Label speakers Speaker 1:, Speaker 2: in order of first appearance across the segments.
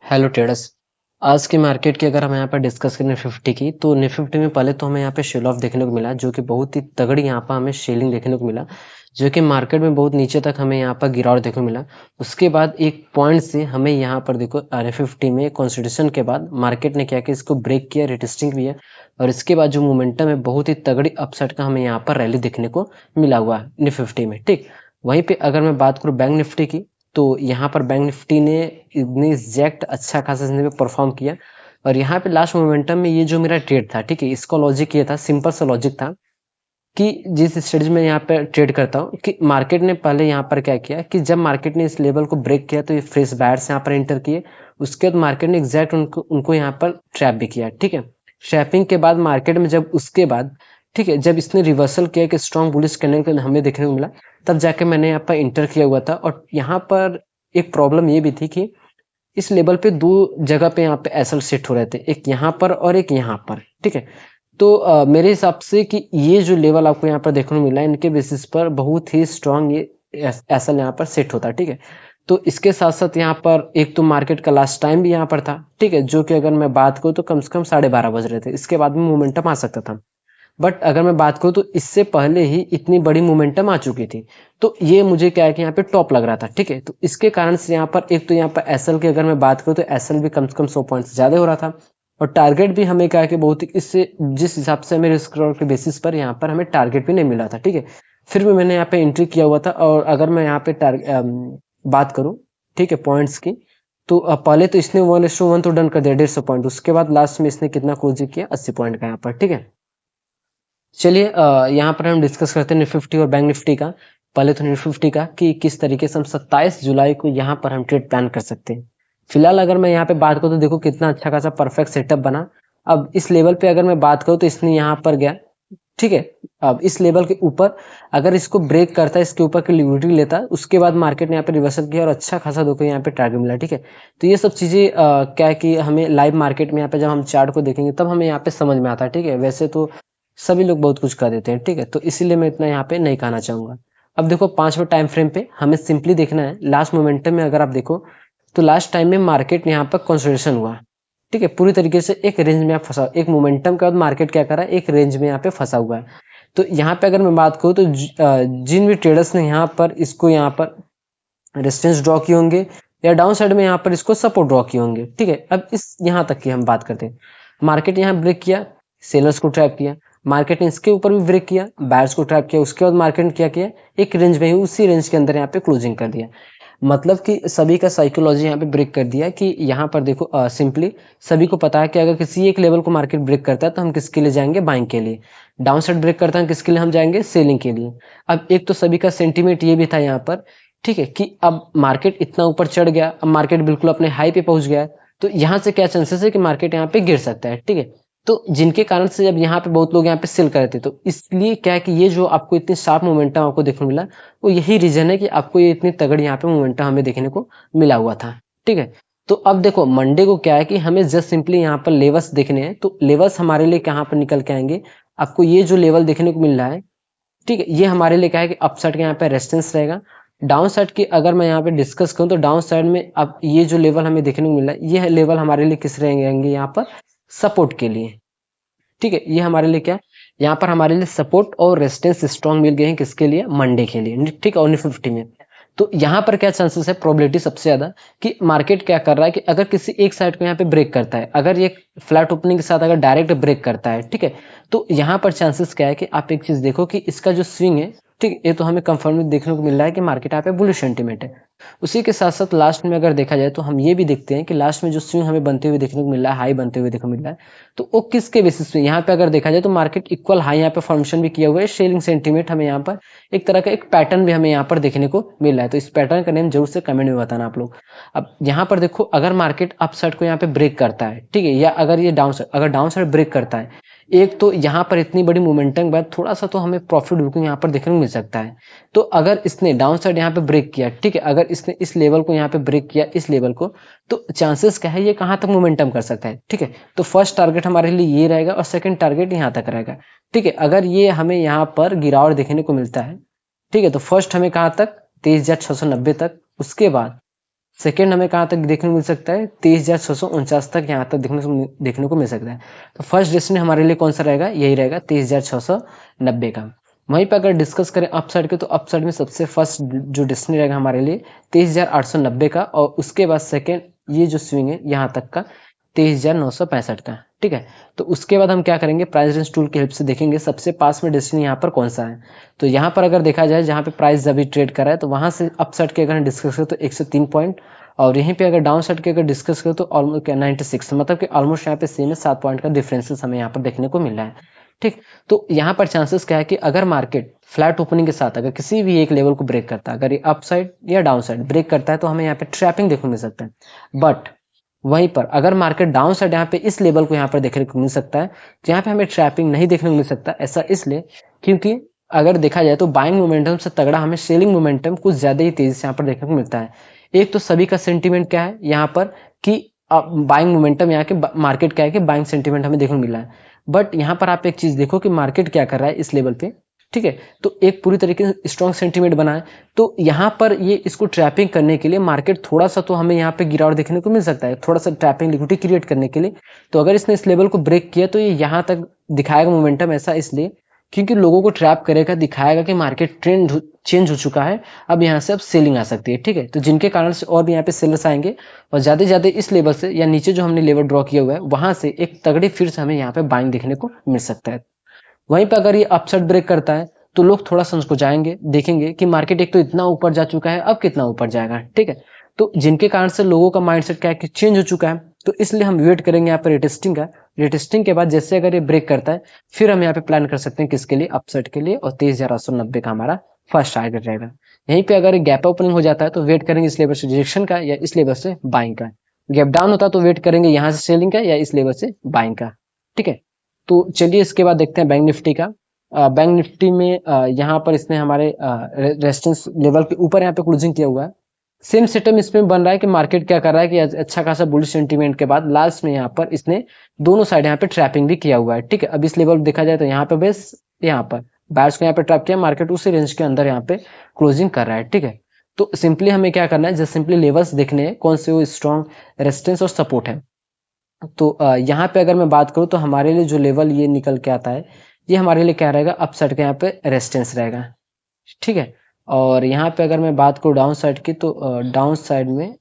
Speaker 1: Hello traders. आज की market की अगर हम यहाँ पर डिस्कस करें निफ्टी की, तो निफ्टी में पहले तो हमें यहाँ पे सेल ऑफ देखने को मिला, जो कि बहुत ही तगड़ी यहाँ पर हमें सेलिंग देखने को मिला, जो कि मार्केट में बहुत नीचे तक हमें यहाँ पर गिरावट देखने को मिला। उसके बाद एक पॉइंट से हमें यहाँ पर देखो निफ्टी में कंसोलिडेशन के बाद मार्केट ने क्या किया, इसको ब्रेक किया, रिटेस्टिंग भी है, और इसके बाद जो मोमेंटम है बहुत ही तगड़ी अपसाइड का हमें यहाँ पर रैली देखने को मिला हुआ है निफ्टी में। ठीक, वहीं पे अगर मैं बात करूँ बैंक निफ्टी की, तो यहाँ पर बैंक निफ्टी ने इतनी एग्जैक्ट अच्छा खासा इसने परफॉर्म किया। और यहाँ पे लास्ट मोमेंटम में ये जो मेरा ट्रेड था, ठीक है, इसका लॉजिक ये था, सिंपल सा लॉजिक था कि जिस स्टेज में यहाँ पे ट्रेड करता हूँ कि मार्केट ने पहले यहाँ पर क्या किया कि जब मार्केट ने इस लेवल को ब्रेक किया तो ये फ्रेश बायर्स यहाँ पर एंटर किए। उसके बाद मार्केट ने एग्जैक्ट उनको यहाँ पर ट्रैप भी किया। ठीक है, ट्रैपिंग के बाद मार्केट में जब उसके बाद, ठीक है, जब इसने रिवर्सल किया कि स्ट्रॉन्ग बुलिश करने के हमें देखने को मिला, तब जाके मैंने यहाँ पर इंटर किया हुआ था। और यहाँ पर एक प्रॉब्लम ये भी थी कि इस लेवल पे दो जगह पे यहाँ पे एसएल सेट हो रहे थे, एक यहाँ पर और एक यहाँ पर। ठीक है, तो मेरे हिसाब से कि ये जो लेवल आपको यहाँ पर देखने को मिला है, इनके बेसिस पर बहुत ही स्ट्रांग ये एसएल यहाँ पर सेट होता है। ठीक है, तो इसके साथ साथ यहाँ पर एक तो मार्केट का लास्ट टाइम भी यहाँ पर था, ठीक है, जो कि अगर मैं बात करूँ तो कम से कम 12:30 बज रहे थे, इसके बाद में मोमेंटम आ सकता था। बट अगर मैं बात करूँ तो इससे पहले ही इतनी बड़ी मोमेंटम आ चुकी थी, तो ये मुझे क्या है कि यहाँ पे टॉप लग रहा था। ठीक है, तो इसके कारण से यहाँ पर एक तो यहाँ पर एसएल की अगर मैं बात करूँ तो एसएल भी कम से कम 100 पॉइंट ज्यादा हो रहा था, और टारगेट भी हमें क्या है कि बहुत ही इससे जिस हिसाब से हमें रिस्क के बेसिस पर यहाँ पर हमें टारगेट भी नहीं मिला था। ठीक है, फिर भी मैंने यहाँ पे एंट्री किया हुआ था। और अगर मैं यहाँ पे बात करूँ, ठीक है, पॉइंट्स की, तो पहले तो इसने 1:1 तो डन कर दिया 150 पॉइंट। उसके बाद लास्ट में इसने कितना क्लोजिंग किया, 80 पॉइंट का यहाँ पर। ठीक है, चलिए यहाँ पर हम डिस्कस करते हैं निफ्टी और बैंक निफ्टी का। पहले तो निफ्टी का कि किस तरीके से हम 27 जुलाई को यहाँ पर हम ट्रेड प्लान कर सकते हैं। फिलहाल अगर मैं यहाँ पे बात करूँ तो देखो कितना अच्छा खासा परफेक्ट सेटअप बना। अब इस लेवल पे अगर मैं बात करूँ तो इसने यहाँ पर गया, ठीक है, अब इस लेवल के ऊपर अगर इसको ब्रेक करता है, इसके ऊपर की लिक्विडिटी लेता है, उसके बाद मार्केट ने यहाँ पे रिवर्सल किया और अच्छा खासा देखो यहाँ पे टारगेट मिला। ठीक है, तो ये सब चीजें क्या है कि हमें लाइव मार्केट में यहाँ पे जब हम चार्ट को देखेंगे तब हमें यहाँ पे समझ में आता है। ठीक है, वैसे तो सभी लोग बहुत कुछ कर देते हैं। ठीक है, तो इसीलिए मैं इतना यहाँ पे नहीं कहना चाहूंगा। अब देखो 5वें टाइम फ्रेम पे हमें सिंपली देखना है लास्ट मोमेंटम में। अगर आप देखो तो लास्ट टाइम में मार्केट यहाँ पर कंसोलिडेशन हुआ, ठीक है, पूरी तरीके से एक रेंज में आप फंसा, एक मोमेंटम के बाद मार्केट क्या कर रहा है, एक रेंज में यहाँ पे फंसा हुआ है। तो यहाँ पे अगर मैं बात करूँ तो जिन भी ट्रेडर्स ने यहाँ पर इसको यहाँ पर रेजिस्टेंस ड्रॉ किए होंगे या डाउन साइड में यहाँ पर इसको सपोर्ट ड्रॉ किए होंगे। ठीक है, अब इस यहाँ तक की हम बात करते हैं। मार्केट यहाँ ब्रेक किया, सेलर्स को ट्रैप किया, मार्केट ने इसके ऊपर भी ब्रेक किया, बायर्स को ट्रैप किया, उसके बाद मार्केट ने क्या किया, एक रेंज में ही उसी रेंज के अंदर यहाँ पे क्लोजिंग कर दिया। मतलब कि सभी का साइकोलॉजी यहाँ पे ब्रेक कर दिया कि यहाँ पर देखो सिंपली सभी को पता है कि अगर किसी एक लेवल को मार्केट ब्रेक करता है तो हम किसके लिए जाएंगे, बाइंग के लिए। डाउन साइड ब्रेक करता है किसके लिए, हम जाएंगे सेलिंग के लिए। अब एक तो सभी का सेंटीमेंट ये भी था यहाँ पर, ठीक है, कि अब मार्केट इतना ऊपर चढ़ गया, अब मार्केट बिल्कुल अपने हाई पे पहुंच गया है, तो यहाँ से क्या चांसेस है कि मार्केट यहाँ पे गिर सकता है। ठीक है, तो जिनके कारण से जब यहाँ पे बहुत लोग यहाँ पे सेल कर रहे थे, तो इसलिए क्या है कि ये जो आपको इतनी शार्प मोमेंटम आपको देखने को मिला, वो यही रीजन है कि आपको ये इतनी तगड़ी यहाँ पे मोमेंटम हमें देखने को मिला हुआ था। ठीक है, तो अब देखो मंडे को क्या है कि हमें जस्ट सिंपली यहाँ पर लेवल्स देखने हैं। तो लेवल्स हमारे लिए कहाँ पर निकल के आएंगे, आपको ये जो लेवल देखने को मिल रहा है, ठीक है, ये हमारे लिए क्या है कि अपसाइड के यहाँ पे रेजिस्टेंस रहेगा। डाउन साइड की अगर मैं यहाँ पे डिस्कस करूँ तो डाउन साइड में अब ये जो लेवल हमें देखने को मिल रहा है, ये लेवल हमारे लिए किस रहेंगे, यहाँ पर सपोर्ट के लिए। ठीक है, ये हमारे लिए क्या है, यहाँ पर हमारे लिए सपोर्ट और रेजिस्टेंस स्ट्रॉन्ग मिल गए हैं, किसके लिए, मंडे के लिए। ठीक है, और निफ्टी में तो यहाँ पर क्या चांसेस है, प्रोबेबिलिटी सबसे ज्यादा कि मार्केट क्या कर रहा है कि अगर किसी एक साइड को यहाँ पे ब्रेक करता है, अगर ये फ्लैट ओपनिंग के साथ अगर डायरेक्ट ब्रेक करता है, ठीक है, तो यहाँ पर चांसेस क्या है कि आप एक चीज देखो कि इसका जो स्विंग है, ठीक, ये तो हमें कंफर्म देखने को मिल रहा है कि मार्केट यहाँ पे बुलिश सेंटीमेंट है। उसी के साथ साथ लास्ट में अगर देखा जाए तो हम ये भी देखते हैं कि लास्ट में जो स्विंग हमें बनते हुए देखने को मिल रहा है, हाई बनते हुए देखने को मिल रहा है, तो वो किसके बेसिस पे, यहाँ पे अगर देखा जाए तो मार्केट इक्वल हाई यहाँ पे फॉर्मेशन भी किया हुआ है, शेयरिंग सेंटीमेंट हमें यहाँ पर एक तरह का एक पैटर्न भी हमें यहाँ पर देखने को मिल रहा है। तो इस पैटर्न का नेम जरूर से कमेंट में बताना आप लोग। अब यहाँ पर देखो अगर मार्केट अप साइड को यहाँ पे ब्रेक करता है, ठीक है, या अगर ये डाउन साइड, अगर डाउन साइड ब्रेक करता है, एक तो यहाँ पर इतनी बड़ी मोमेंटम के बाद थोड़ा सा तो हमें प्रॉफिट बुकिंग यहाँ पर देखने को मिल सकता है। तो अगर इसने डाउन साइड यहाँ पे ब्रेक किया, ठीक है, अगर इसने इस लेवल को यहाँ पे ब्रेक किया, इस लेवल को, तो चांसेस क्या है ये कहाँ तक मोमेंटम कर सकता है। ठीक है, तो फर्स्ट टारगेट हमारे लिए ये रहेगा और सेकंड टारगेट यहाँ तक रहेगा। ठीक है, अगर ये हमें यहाँ पर गिरावट देखने को मिलता है, ठीक है, तो फर्स्ट हमें कहाँ तक, 23,690 तक, उसके बाद सेकंड हमें कहाँ तक देखने को मिल सकता है, 23,649 तक यहाँ तक देखने को मिल सकता है। तो फर्स्ट डेस्टिनी हमारे लिए कौन सा रहेगा, यही रहेगा 23,690 का। वहीं पर अगर डिस्कस करें अपसाइड के, तो अपसाइड में सबसे फर्स्ट जो डेस्टिनी रहेगा हमारे लिए 23,890 का, और उसके बाद सेकेंड ये जो स्विंग है यहाँ तक का 23,965 का। ठीक है, तो उसके बाद हम क्या करेंगे, प्राइस रेंज टूल की हेल्प से देखेंगे सबसे पास में डेस्टिनी यहाँ पर कौन सा है। तो यहाँ पर अगर देखा जाए जहाँ पे प्राइस अभी ट्रेड कर रहा है, तो वहां से अपसाइड के अगर हम डिस्कस करें तो 103 पॉइंट, और यहीं पे अगर डाउन साइड के अगर डिस्कस करें तो ऑलमोस्ट 96, मतलब कि ऑलमोस्ट यहाँ पे सेम है, 7 पॉइंट का डिफरेंसेस हमें यहाँ पर देखने को मिल रहा है। ठीक, तो यहाँ पर चांसेस क्या है कि अगर मार्केट फ्लैट ओपनिंग के साथ अगर किसी भी एक लेवल को ब्रेक करता है, अगर ये अप साइड या डाउन साइड ब्रेक करता है, तो हमें यहाँ पे ट्रैपिंग देखने को मिल सकता है। बट वहीं पर अगर मार्केट डाउन साइड यहाँ पे इस लेवल को यहाँ पर देखने को मिल सकता है, तो यहाँ पे हमें ट्रैपिंग नहीं देखने को मिल सकता। ऐसा इसलिए क्योंकि अगर देखा जाए तो बाइंग मोमेंटम से तगड़ा हमें सेलिंग मोमेंटम कुछ ज्यादा ही तेजी से यहाँ पर देखने को मिलता है। एक तो सभी का सेंटीमेंट क्या है यहाँ पर कि बाइंग मोमेंटम, यहाँ के मार्केट क्या है कि बाइंग सेंटीमेंट हमें देखने को मिला है। बट यहाँ पर आप एक चीज देखो कि मार्केट क्या कर रहा है इस लेवल पे। ठीक है, तो एक पूरी तरीके से स्ट्रॉन्ग सेंटीमेंट बना है, तो यहाँ पर ये इसको ट्रैपिंग करने के लिए मार्केट थोड़ा सा तो हमें यहाँ पे गिरावट देखने को मिल सकता है, थोड़ा सा ट्रैपिंग लिक्विडिटी क्रिएट करने के लिए। तो अगर इसने इस लेवल को ब्रेक किया तो ये यहाँ तक दिखाएगा मोमेंटम, ऐसा इसलिए क्योंकि लोगों को ट्रैप करेगा, दिखाएगा कि मार्केट ट्रेंड चेंज हो चुका है, अब यहाँ से अब सेलिंग आ सकती है। ठीक है, तो जिनके कारण से और भी यहाँ पे सेलर्स आएंगे, और ज्यादा से ज्यादा इस लेवल से या नीचे जो हमने लेवल ड्रॉ किया हुआ है वहां से एक तगड़ी फिर से हमें यहाँ पे बाइंग देखने को मिल सकता है। वहीं पर अगर ये अपसाइड ब्रेक करता है तो लोग थोड़ा संकोचाएंगे, देखेंगे कि मार्केट एक तो इतना ऊपर जा चुका है, अब कितना ऊपर जाएगा। ठीक है, तो जिनके कारण से लोगों का माइंडसेट क्या है कि चेंज हो चुका है, तो इसलिए हम वेट करेंगे यहाँ पर रिटेस्टिंग का। रिटेस्टिंग के बाद जैसे अगर ये ब्रेक करता है, फिर हम यहाँ पे प्लान कर सकते हैं किसके लिए, अपसाइड के लिए, और 23,890 का हमारा फर्स्ट टारगेट रहेगा। यहीं पे अगर गैप ओपनिंग हो जाता है तो वेट करेंगे इस लेवल से रिजेक्शन का या इस लेवल से बाइंग का। गैप डाउन होता है तो वेट करेंगे यहाँ से सेलिंग का या इस लेवल से बाइंग का। ठीक है, तो चलिए इसके बाद देखते हैं बैंक निफ्टी का। बैंक निफ्टी में यहाँ पर इसने हमारे रेजिस्टेंस लेवल के ऊपर यहाँ पे क्लोजिंग किया हुआ है। सेम सेटअप इसमें बन रहा है कि मार्केट क्या कर रहा है कि अच्छा खासा बुलिश सेंटीमेंट के बाद लास्ट में यहाँ पर इसने दोनों साइड यहाँ पे ट्रैपिंग भी किया हुआ है। ठीक है, अब इस लेवल देखा जाए तो यहाँ पे बेस, यहाँ पर बायर्स को यहाँ पे ट्रैप किया, मार्केट उसी रेंज के अंदर यहाँ पे क्लोजिंग कर रहा है। ठीक है, तो सिंपली हमें क्या करना है, जस्ट सिंपली लेवल्स देखने हैं कौन से वो स्ट्रॉन्ग रेजिस्टेंस और सपोर्ट है। तो यहाँ पे अगर मैं बात करूँ तो हमारे लिए जो लेवल ये निकल के आता है, ये हमारे लिए क्या रहेगा, अप साइड का यहाँ पे रेजिस्टेंस रहेगा। ठीक है, और यहाँ पे अगर मैं बात करूँ डाउन साइड की, तो डाउन साइड में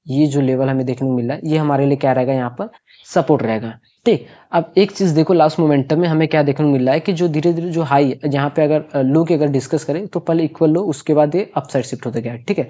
Speaker 1: ये जो लेवल हमें देखने को मिल रहा है, ये हमारे लिए क्या रहेगा, यहाँ पर सपोर्ट रहेगा। ठीक, अब एक चीज देखो, लास्ट मोमेंटम में हमें क्या देखने को मिल रहा है कि जो धीरे धीरे जो हाई है, यहाँ पे अगर लो की अगर डिस्कस करें तो पहले इक्वल लो, उसके बाद ये अप साइड शिफ्ट होता गया। ठीक है,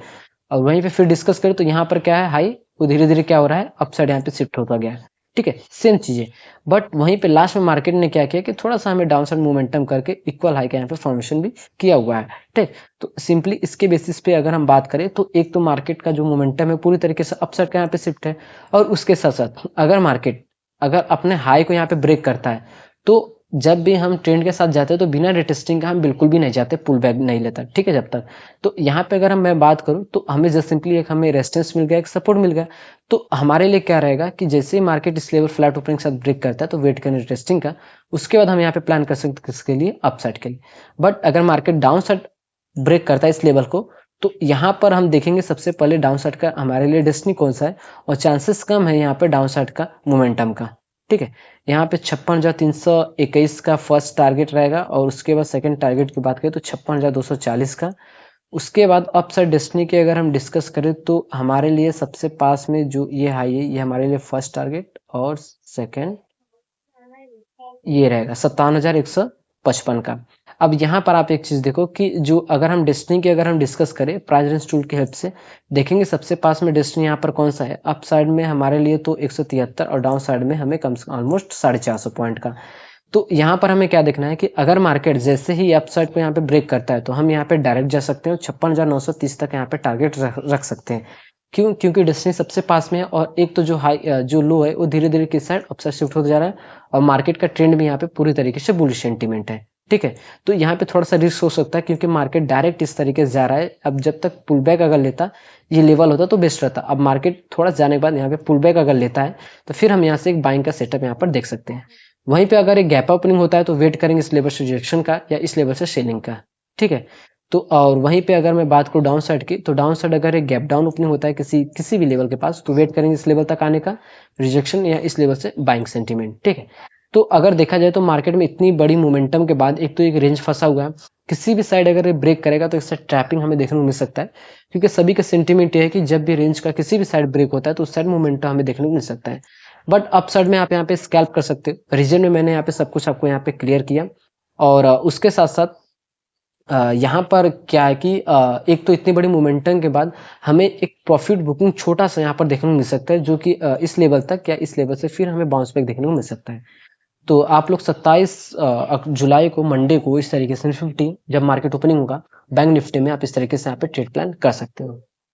Speaker 1: और वहीं पे फिर डिस्कस करें तो यहाँ पर क्या है, हाई, वो धीरे धीरे क्या हो रहा है, अप साइड यहाँ पे शिफ्ट होता गया। ठीक है, सेम चीजें, बट वहीं पे लास्ट में मार्केट ने क्या किया कि थोड़ा सा हमें डाउन साइड मोमेंटम करके इक्वल हाई का यहाँ पे फॉर्मेशन भी किया हुआ है। ठीक, तो सिंपली इसके बेसिस पे अगर हम बात करें तो एक तो मार्केट का जो मोमेंटम है पूरी तरीके से अपसाइड का यहाँ पे शिफ्ट है, और उसके साथ साथ अगर मार्केट अगर अपने हाई को यहाँ पे ब्रेक करता है, तो जब भी हम ट्रेंड के साथ जाते हैं तो बिना रिटेस्टिंग का हम बिल्कुल भी नहीं जाते, पुल बैक नहीं लेता। ठीक है, जब तक, तो यहाँ पे अगर मैं बात करूँ तो हमें जस्ट सिंपली एक हमें रेजिस्टेंस मिल गया, एक सपोर्ट मिल गया। तो हमारे लिए क्या रहेगा कि जैसे ही मार्केट इस लेवल फ्लैट ओपनिंग के साथ ब्रेक करता है तो वेट करें रिटेस्टिंग का, उसके बाद हम यहाँ पे प्लान कर सकते हैं किसके लिए, अपसाइड के लिए। बट अगर मार्केट डाउन साइड ब्रेक करता है इस लेवल को, तो यहाँ पर हम देखेंगे सबसे पहले डाउन साइड का हमारे लिए डेस्टिनी कौन सा है, और चांसेस कम है यहाँ पे डाउन साइड का मोमेंटम का। ठीक है, यहाँ पे 56,321 का फर्स्ट टारगेट रहेगा, और उसके बाद सेकंड टारगेट की बात करें तो 56,240 का। उसके बाद अपसाइड डेस्टिनी की अगर हम डिस्कस करें तो हमारे लिए सबसे पास में जो ये हाई है, ये हमारे लिए फर्स्ट टारगेट, और सेकंड ये रहेगा 57,155 का। अब यहाँ पर आप एक चीज देखो कि जो अगर हम डेस्टिनी की अगर हम डिस्कस करें प्राइस रेंज टूल की हेल्प से, देखेंगे सबसे पास में डेस्टिनी यहाँ पर कौन सा है, अप साइड में हमारे लिए तो 173, और डाउन साइड में हमें कम से कम ऑलमोस्ट 450 पॉइंट का। तो यहाँ पर हमें क्या देखना है कि अगर मार्केट जैसे ही अप साइड पे यहाँ पे ब्रेक करता है तो हम यहाँ पे डायरेक्ट जा सकते हैं, 56,930 तक यहाँ पे टारगेट रख सकते हैं। क्यों, क्योंकि डेस्टिनी सबसे पास में है, और एक तो जो हाई जो लो है वो धीरे धीरे किस साइड अपसाइड शिफ्ट होता जा रहा है, और मार्केट का ट्रेंड भी यहाँ पे पूरी तरीके से बुलिश सेंटीमेंट है। ठीक है, तो यहाँ पे थोड़ा सा रिस्क हो सकता है क्योंकि मार्केट डायरेक्ट इस तरीके से जा रहा है। अब जब तक पुल बैक अगर लेता, ये लेवल होता तो बेस्ट रहता। अब मार्केट थोड़ा जाने के बाद यहाँ पे पुल बैक अगर लेता है तो फिर हम यहाँ से एक बाइंग का सेटअप यहाँ पर देख सकते हैं। वहीं पे अगर एक गैप ओपनिंग होता है तो वेट करेंगे इस लेवल से रिजेक्शन का या इस लेवल से सेलिंग का। ठीक है, तो और वहीं पे अगर मैं बात करूँ डाउन साइड की, तो डाउन साइड अगर एक गैप डाउन ओपनिंग होता है किसी भी लेवल के पास, तो वेट करेंगे इस लेवल तक आने का, रिजेक्शन या इस लेवल से बाइंग सेंटीमेंट, ठीक है। तो अगर देखा जाए तो मार्केट में इतनी बड़ी मोमेंटम के बाद एक तो एक रेंज फंसा हुआ है, किसी भी साइड अगर ये ब्रेक करेगा तो इससे ट्रैपिंग हमें देखने को मिल सकता है, क्योंकि सभी का सेंटीमेंट ये है कि जब भी रेंज का किसी भी साइड ब्रेक होता है तो उस साइड मोमेंटम हमें देखने को मिल सकता है। बट अप साइड में आप यहाँ पे स्कैल्प कर सकते हो। रीजन में मैंने यहाँ पे सब कुछ आपको यहाँ पे क्लियर किया, और उसके साथ साथ यहाँ पर क्या है कि एक तो इतनी बड़ी मोमेंटम के बाद हमें एक प्रॉफिट बुकिंग छोटा सा यहाँ पर देखने को मिल सकता है, जो कि इस लेवल तक या इस लेवल से फिर हमें बाउंस बैक देखने को मिल सकता है। तो आप लोग 27 जुलाई को मंडे को इस तरीके से 50 जब मार्केट ओपनिंग होगा बैंक निफ्टी में, आप इस तरीके से यहाँ पे ट्रेड प्लान कर सकते हो।